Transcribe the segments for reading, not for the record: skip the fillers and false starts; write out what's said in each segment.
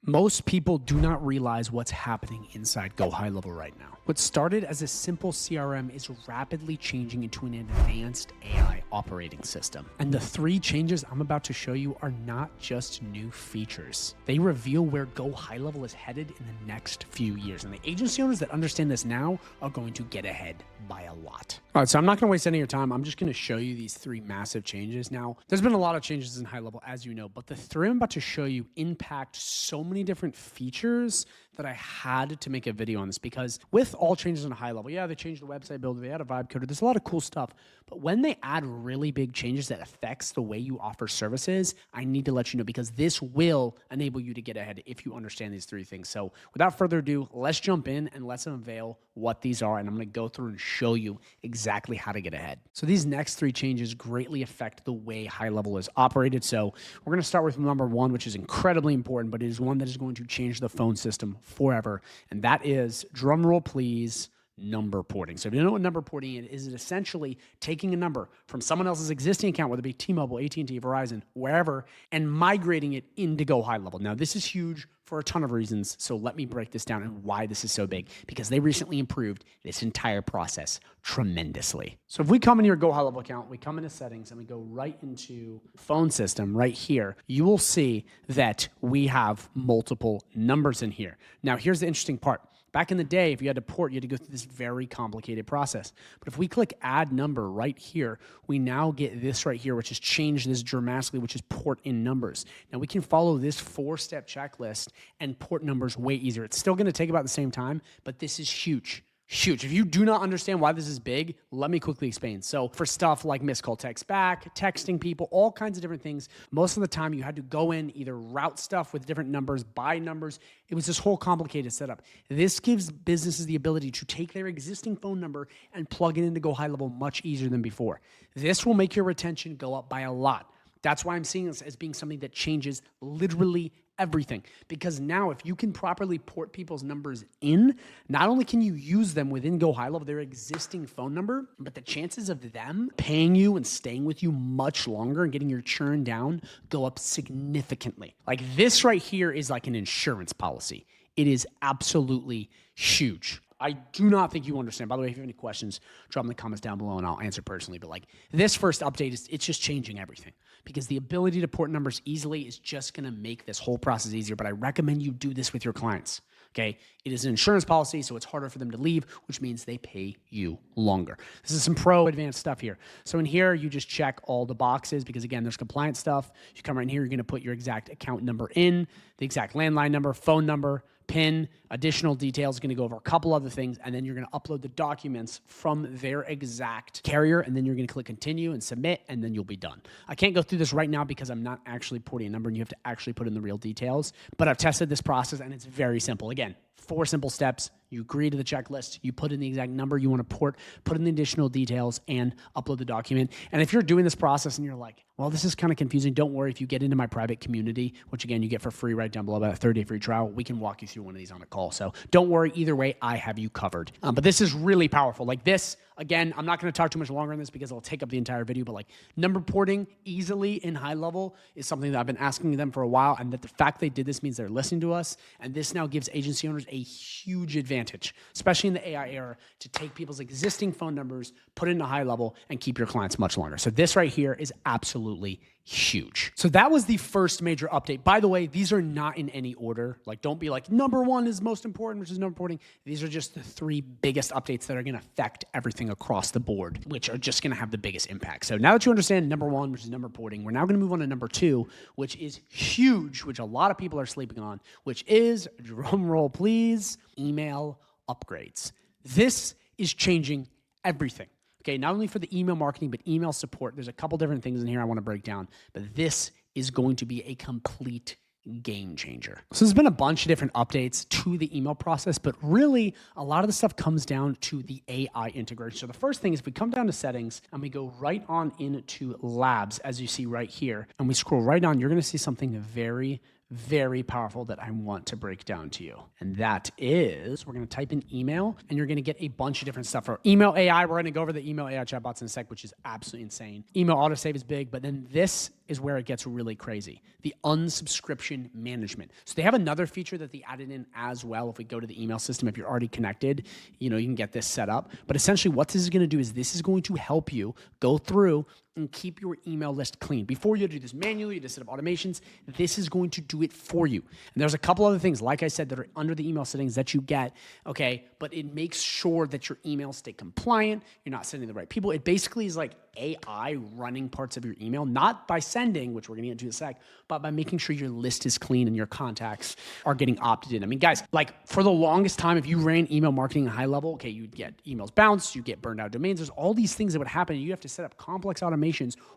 Most people do not realize what's happening inside GoHighLevel right now. What started as a simple CRM is rapidly changing into an advanced AI operating system. And the 3 changes I'm about to show you are not just new features. They reveal where GoHighLevel is headed in the next few years. And the agency owners that understand this now are going to get ahead by a lot. All right, so I'm not going to waste any of your time. I'm just going to show you these 3 massive changes. Now, there's been a lot of changes in HighLevel, as you know, but the 3 I'm about to show you impact so many different features that I had to make a video on this, because with all changes in HighLevel, yeah, they changed the website builder, they add a vibe coder, there's a lot of cool stuff, but when they add really big changes that affects the way you offer services, I need to let you know, because this will enable you to get ahead if you understand these 3 things. So without further ado, let's jump in and let's unveil what these are, and I'm going to go through and show you exactly how to get ahead. So these next 3 changes greatly affect the way HighLevel is operated. So we're going to start with number 1, which is incredibly important, but it is one that is going to change the phone system forever, and that is, drumroll please, number porting. So if you don't know what number porting is, it essentially taking a number from someone else's existing account, whether it be T-Mobile, AT&T, Verizon, wherever, and migrating it into GoHighLevel. Now, this is huge for a ton of reasons, so let me break this down and why this is so big, because they recently improved this entire process tremendously. So if we come into your GoHighLevel account, we come into settings, and we go right into phone system right here, you will see that we have multiple numbers in here. Now, here's the interesting part. Back in the day, if you had to port, you had to go through this very complicated process. But if we click add number right here, we now get this right here, which has changed this dramatically, which is port in numbers. Now we can follow this 4-step checklist and port numbers way easier. It's still going to take about the same time, but this is huge. Huge. If you do not understand why this is big, let me quickly explain. So for stuff like missed call text back, texting people, all kinds of different things, most of the time you had to go in, either route stuff with different numbers, buy numbers. It was this whole complicated setup. This gives businesses the ability to take their existing phone number and plug it into GoHighLevel much easier than before. This will make your retention go up by a lot. That's why I'm seeing this as being something that changes literally everything. Because now if you can properly port people's numbers in, not only can you use them within GoHighLevel, their existing phone number, but the chances of them paying you and staying with you much longer and getting your churn down go up significantly. Like this right here is like an insurance policy. It is absolutely huge. I do not think you understand. By the way, if you have any questions, drop them in the comments down below and I'll answer personally. But like this first update, it's just changing everything, because the ability to port numbers easily is just going to make this whole process easier. But I recommend you do this with your clients. Okay. It is an insurance policy, so it's harder for them to leave, which means they pay you longer. This is some pro advanced stuff here. So in here, you just check all the boxes, because again, there's compliance stuff. You come right in here, you're going to put your exact account number in, the exact landline number, phone number, PIN, additional details, going to go over a couple other things, and then you're going to upload the documents from their exact carrier, and then you're going to click continue and submit, and then you'll be done. I can't go through this right now because I'm not actually porting a number, and you have to actually put in the real details, but I've tested this process, and it's very simple. Again, 4 simple steps. You agree to the checklist, you put in the exact number you want to port, put in the additional details, and upload the document. And if you're doing this process and you're like, well, this is kind of confusing, don't worry. If you get into my private community, which again, you get for free right down below, about a 30-day free trial, we can walk you through one of these on a call. So don't worry, either way, I have you covered. But this is really powerful. Like this, again, I'm not going to talk too much longer on this because it'll take up the entire video, but like number porting easily in HighLevel is something that I've been asking them for a while, and that the fact they did this means they're listening to us, and this now gives agency owners a huge advantage, especially in the AI era, to take people's existing phone numbers, put it into HighLevel, and keep your clients much longer. So this right here is absolutely huge. So that was the first major update. By the way, these are not in any order. Like, don't be like, number 1 is most important, which is number porting. These are just the 3 biggest updates that are going to affect everything across the board, which are just going to have the biggest impact. So now that you understand number 1, which is number porting, we're now going to move on to number 2, which is huge, which a lot of people are sleeping on, which is, drum roll please, email upgrades. This is changing everything. Okay, not only for the email marketing, but email support. There's a couple different things in here I want to break down, but this is going to be a complete game changer. So there's been a bunch of different updates to the email process, but really a lot of the stuff comes down to the AI integration. So the first thing is if we come down to settings and we go right on into labs, as you see right here, and we scroll right on, you're going to see something very, very powerful that I want to break down to you. And that is, we're going to type in email and you're going to get a bunch of different stuff. For email AI, we're going to go over the email AI chatbots in a sec, which is absolutely insane. Email autosave is big, but then this is where it gets really crazy. The unsubscription management. So they have another feature that they added in as well. If we go to the email system, if you're already connected, you can get this set up. But essentially what this is going to do is this is going to help you go through and keep your email list clean. Before you do this manually, you just set up automations, this is going to do it for you. And there's a couple other things, like I said, that are under the email settings that you get, okay? But it makes sure that your emails stay compliant, you're not sending the right people. It basically is like AI running parts of your email, not by sending, which we're gonna get into in a sec, but by making sure your list is clean and your contacts are getting opted in. I mean, guys, like for the longest time, if you ran email marketing at high level, okay, you'd get emails bounced, you get burned out domains. There's all these things that would happen. You have to set up complex automations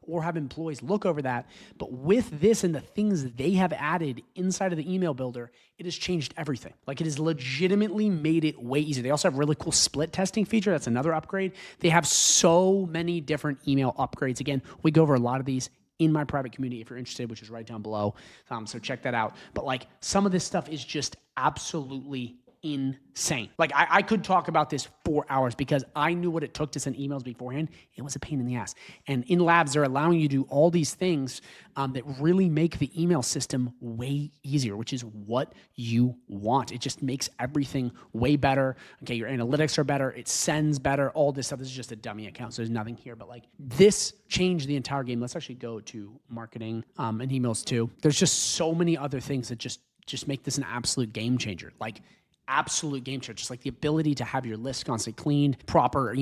or have employees look over that. But with this and the things that they have added inside of the email builder, it has changed everything. Like it has legitimately made it way easier. They also have really cool split testing feature. That's another upgrade. They have so many different email upgrades. Again, we go over a lot of these in my private community if you're interested, which is right down below. So check that out. But like some of this stuff is just absolutely insane. Like I could talk about this for hours because I knew what it took to send emails beforehand. It was a pain in the ass. And in labs, they're allowing you to do all these things that really make the email system way easier, which is what you want. It just makes everything way better. Okay, your analytics are better. It sends better. All this stuff. This is just a dummy account, so there's nothing here. But like this changed the entire game. Let's actually go to marketing and emails too. There's just so many other things that just make this an absolute game changer. Like absolute game changer, just like the ability to have your list constantly cleaned, proper,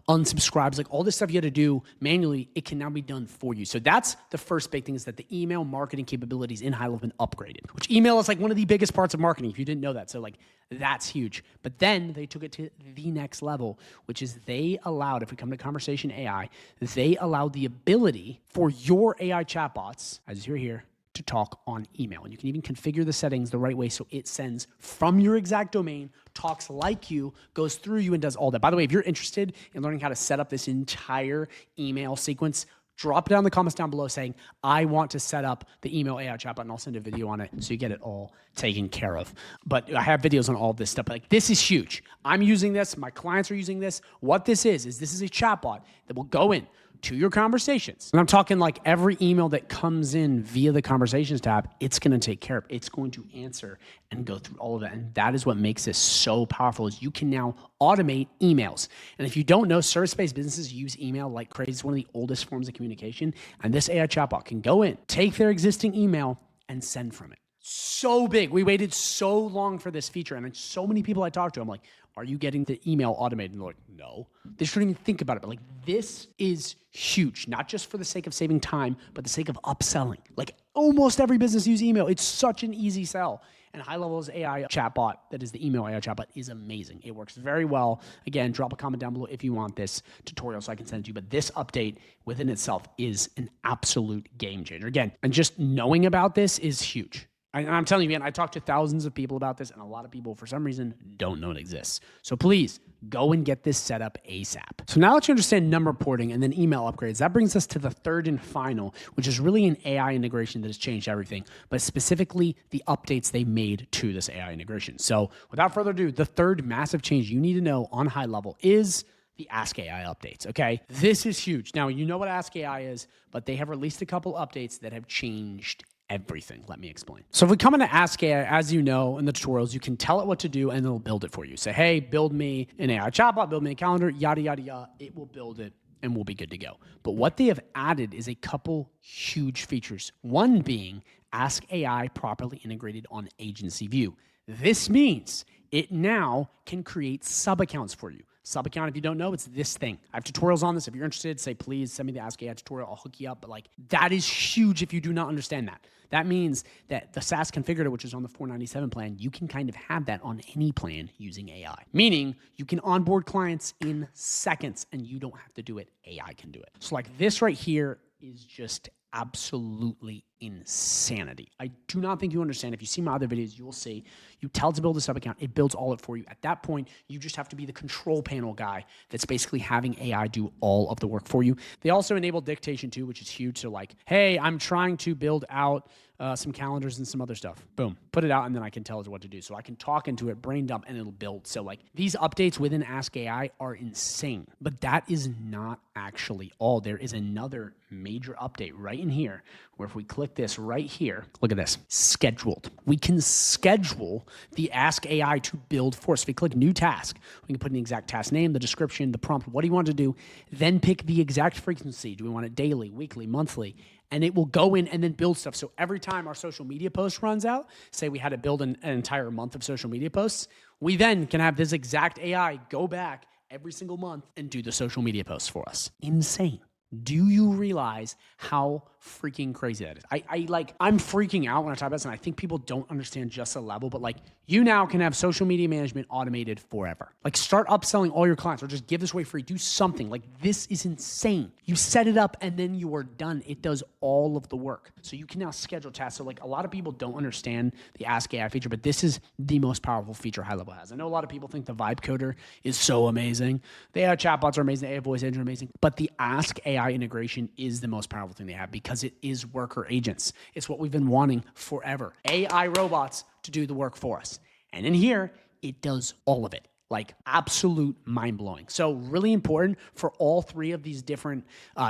unsubscribes, like all this stuff you had to do manually, it can now be done for you. So that's the first big thing, is that the email marketing capabilities in HighLevel have been upgraded, which email is like one of the biggest parts of marketing if you didn't know that. So like that's huge. But then they took it to the next level, which is they allowed, if we come to conversation AI, they allowed the ability for your AI chatbots, as you're here, to talk on email. And you can even configure the settings the right way so it sends from your exact domain, talks like you, goes through you, and does all that. By the way, if you're interested in learning how to set up this entire email sequence, drop down the comments down below saying, I want to set up the email AI chatbot, and I'll send a video on it so you get it all taken care of. But I have videos on all of this stuff. Like this is huge. I'm using this. My clients are using this. What this is this is a chatbot that will go in to your conversations. And I'm talking like every email that comes in via the conversations tab, it's going to take care of. It's going to answer and go through all of that. And that is what makes this so powerful, is you can now automate emails. And if you don't know, service-based businesses use email like crazy. It's one of the oldest forms of communication. And this AI chatbot can go in, take their existing email, and send from it. So big. We waited so long for this feature. And so many people I talked to, I'm like, are you getting the email automated? And they're like, no. They shouldn't even think about it. But like, this is huge, not just for the sake of saving time, but the sake of upselling. Like almost every business uses email. It's such an easy sell. And HighLevel's AI chatbot, that is the email AI chatbot, is amazing. It works very well. Again, drop a comment down below if you want this tutorial so I can send it to you. But this update within itself is an absolute game changer. Again, and just knowing about this is huge. And I'm telling you, man, I talked to thousands of people about this, and a lot of people, for some reason, don't know it exists. So please, go and get this set up ASAP. So now that you understand number porting and then email upgrades, that brings us to the third and final, which is really an AI integration that has changed everything, but specifically the updates they made to this AI integration. So without further ado, the third massive change you need to know on HighLevel is the Ask AI updates, okay? This is huge. Now, you know what Ask AI is, but they have released a couple updates that have changed everything. Let me explain. So if we come into Ask AI, as you know, in the tutorials, you can tell it what to do and it'll build it for you. Say, hey, build me an AI chatbot, build me a calendar, yada, yada, yada. It will build it and we'll be good to go. But what they have added is a couple huge features. One being Ask AI properly integrated on Agency View. This means it now can create sub-accounts for you. Subaccount, if you don't know, it's this thing. I have tutorials on this. If you're interested, say, please send me the Ask AI tutorial. I'll hook you up. But like, that is huge if you do not understand that. That means that the SaaS configurator, which is on the $497 plan, you can kind of have that on any plan using AI. Meaning you can onboard clients in seconds and you don't have to do it. AI can do it. So like this right here is just absolutely insanity. I do not think you understand. If you see my other videos, you will see you tell it to build a sub account, it builds all it for you. At that point, you just have to be the control panel guy that's basically having AI do all of the work for you. They also enable dictation too, which is huge. So like, hey, I'm trying to build out some calendars and some other stuff. Boom, put it out, and then I can tell it what to do. So I can talk into it, brain dump, and it'll build. So like these updates within Ask AI are insane, but that is not actually all. There is another major update right in here, where if we click this right here, look at this, scheduled. We can schedule the Ask AI to build for us. If we click new task, we can put an exact task name, the description, the prompt, what do you want to do, then pick the exact frequency. Do we want it daily, weekly, monthly? And it will go in and then build stuff. So every time our social media post runs out, say we had to build an entire month of social media posts, we then can have this exact AI go back every single month and do the social media posts for us. Insane. Do you realize how freaking crazy that is? I'm freaking out when I talk about this, and I think people don't understand just the level, but like, you now can have social media management automated forever. Like, start upselling all your clients or just give this away free. Do something. Like, this is insane. You set it up and then you are done. It does all of the work. So you can now schedule tasks. So like, a lot of people don't understand the Ask AI feature, but this is the most powerful feature HighLevel has. I know a lot of people think the Vibe Coder is so amazing. The AI chatbots are amazing. The AI voice agents are amazing, but the Ask AI integration is the most powerful thing they have because it is worker agents. It's what we've been wanting forever. AI robots to do the work for us. And in here, it does all of it. Like, absolute mind-blowing. So really important for all three of these different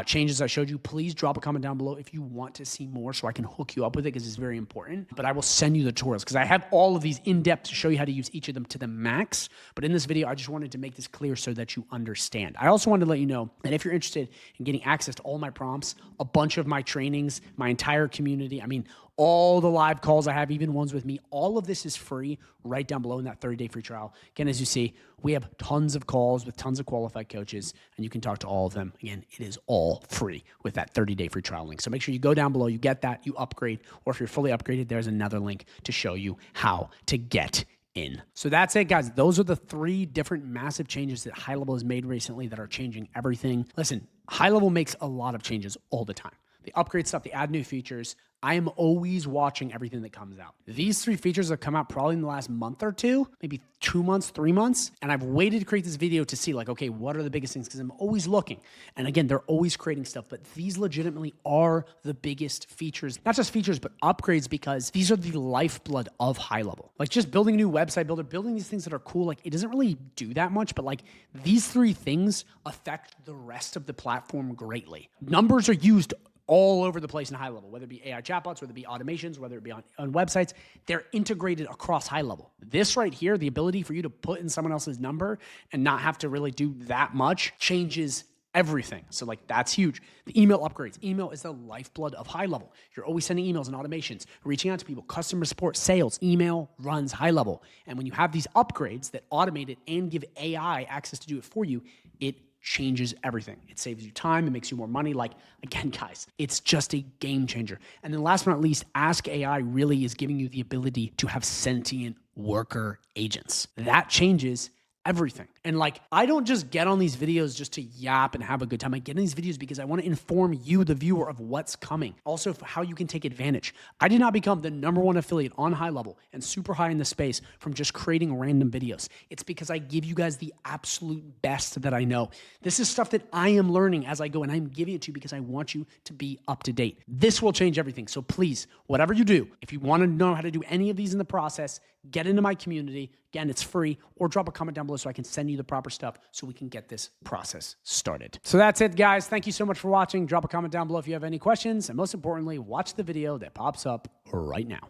changes I showed you. Please drop a comment down below if you want to see more so I can hook you up with it, because it's very important. But I will send you the tutorials because I have all of these in depth to show you how to use each of them to the max. But in this video, I just wanted to make this clear so that you understand. I also wanted to let you know that if you're interested in getting access to all my prompts, a bunch of my trainings, my entire community, I mean, all the live calls I have, even ones with me, all of this is free right down below in that 30-day free trial. Again, as you see, we have tons of calls with tons of qualified coaches, and you can talk to all of them. Again, it is all free with that 30-day free trial link. So make sure you go down below, you get that, you upgrade, or if you're fully upgraded, there's another link to show you how to get in. So that's it, guys. Those are the three different massive changes that HighLevel has made recently that are changing everything. Listen, HighLevel makes a lot of changes all the time. They upgrade stuff, they add new features. I am always watching everything that comes out. These three features have come out probably in the last month or two, maybe 2 months, 3 months. And I've waited to create this video to see like, okay, what are the biggest things? Because I'm always looking. And again, they're always creating stuff, but these legitimately are the biggest features, not just features, but upgrades, because these are the lifeblood of HighLevel. Like, just building a new website builder, building these things that are cool. Like, it doesn't really do that much, but like, these three things affect the rest of the platform greatly. Numbers are used all over the place in HighLevel, whether it be AI chatbots, whether it be automations, whether it be on websites, they're integrated across HighLevel. This right here, the ability for you to put in someone else's number and not have to really do that much, changes everything. So like, that's huge. The email upgrades. Email is the lifeblood of HighLevel. You're always sending emails and automations, reaching out to people, customer support, sales. Email runs HighLevel. And when you have these upgrades that automate it and give AI access to do it for you, it changes everything. It saves you time. It makes you more money. Like, again, guys, it's just a game changer. And then last but not least, Ask AI really is giving you the ability to have sentient worker agents. That changes everything. And like, I don't just get on these videos just to yap and have a good time. I get in these videos because I want to inform you, the viewer, of what's coming. Also, for how you can take advantage. I did not become the #1 affiliate on HighLevel and super high in the space from just creating random videos. It's because I give you guys the absolute best that I know. This is stuff that I am learning as I go, and I'm giving it to you because I want you to be up to date. This will change everything. So please, whatever you do, if you want to know how to do any of these in the process, get into my community. Again, it's free, or drop a comment down below so I can send you the proper stuff so we can get this process started. So that's it, guys. Thank you so much for watching. Drop a comment down below if you have any questions, and most importantly, watch the video that pops up right now.